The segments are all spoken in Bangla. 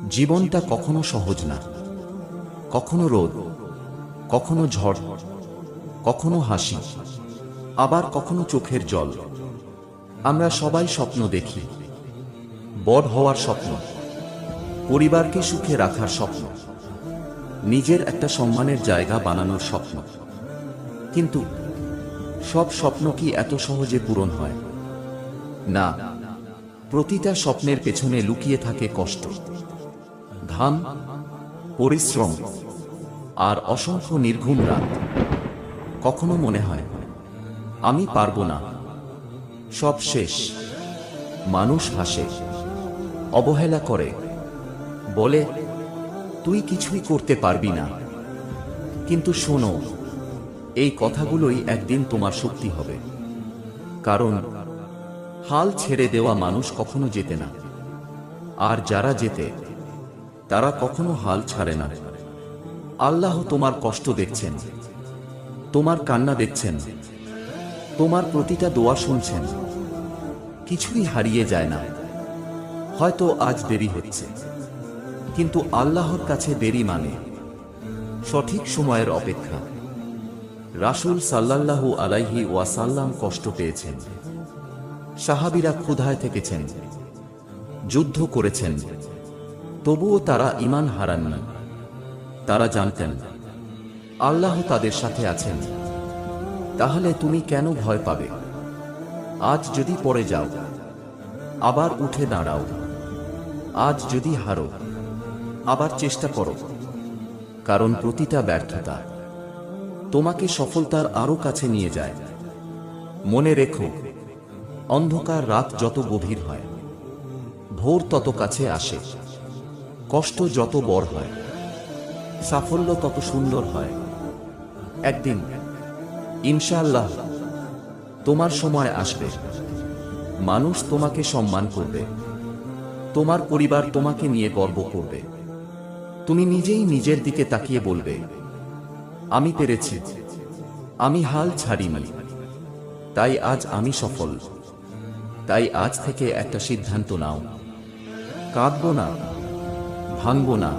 জীবনটা কখনো সহজ না, কখনো রোদ, কখনো ঝড়, কখনো হাসি, আবার কখনো চোখের জল। আমরা সবাই স্বপ্ন দেখি, বড় হওয়ার স্বপ্ন, পরিবারকে সুখে রাখার স্বপ্ন, নিজের একটা সম্মানের জায়গা বানানোর স্বপ্ন। কিন্তু সব স্বপ্ন কি এত সহজে পূরণ হয়? না, প্রতিটা স্বপ্নের পেছনে লুকিয়ে থাকে কষ্ট, ঘাম, পরিশ্রম আর অসংখ্য নির্ঘুম রাত। কখনো মনে হয় আমি পারবো না, সব শেষ। মানুষ হাসে, অবহেলা করে, বলে তুই কিছুই করতে পারবি না। কিন্তু শোনো, এই কথাগুলোই একদিন তোমার শক্তি হবে। কারণ হাল ছেড়ে দেওয়া মানুষ কখনো জেতে না, আর যারা জেতে তারা কখনো হাল ছাড়ে না। আল্লাহ তোমার কষ্ট দেখছেন, তোমার কান্না দেখছেন, তোমার প্রতিটা দোয়া শুনছেন। কিছুই হারিয়ে যায় না। হয়তো আজ দেরি হচ্ছে, কিন্তু আল্লাহর কাছে দেরি মানে সঠিক সময়ের অপেক্ষা। রাসূল সাল্লাল্লাহু আলাইহি ওয়াসাল্লাম কষ্ট পেয়েছেন, সাহাবীরা ক্ষুধায় থেকেছেন, যুদ্ধ করেছেন, তবুও তারা ঈমান হারাননি। তারা জানতেন আল্লাহ তাদের সাথে আছেন। তাহলে তুমি কেন ভয় পাবে? আজ যদি পড়ে যাও, আবার উঠে দাঁড়াও। আজ যদি হারো, আবার চেষ্টা করো। কারণ প্রতিটা ব্যর্থতা তোমাকে সফলতার আরো কাছে নিয়ে যায়। মনে রেখো, অন্ধকার রাত যত গভীর হয়, ভোর তত কাছে আসে। কষ্ট যত বড় হয়, সাফল্য তত সুন্দর হয়। একদিন ইনশাআল্লাহ তোমার সময় আসবে। মানুষ তোমাকে সম্মান করবে, তোমার পরিবার তোমাকে নিয়ে গর্ব করবে। তুমি নিজেই নিজের দিকে তাকিয়ে বলবে, আমি পেরেছি, আমি হাল ছাড়িনি, তাই আজ আমি সফল। তাই আজ থেকে একটা সিদ্ধান্ত নাও, কাঁদবো না, ভাঙবো না,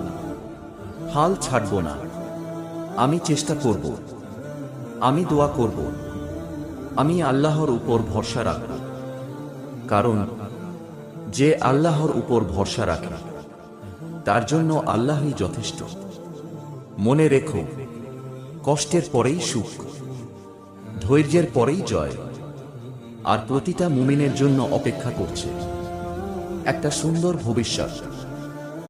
হাল ছাড়বো না। আমি চেষ্টা করব, আমি দোয়া করব, আমি আল্লাহর উপর ভরসা রাখব। কারণ যে আল্লাহর উপর ভরসা রাখে তার জন্য আল্লাহই যথেষ্ট। মনে রেখো, কষ্টের পরেই সুখ, ধৈর্যের পরেই জয়। আর প্রতিটা মুমিনের জন্য অপেক্ষা করছে একটা সুন্দর ভবিষ্যৎ।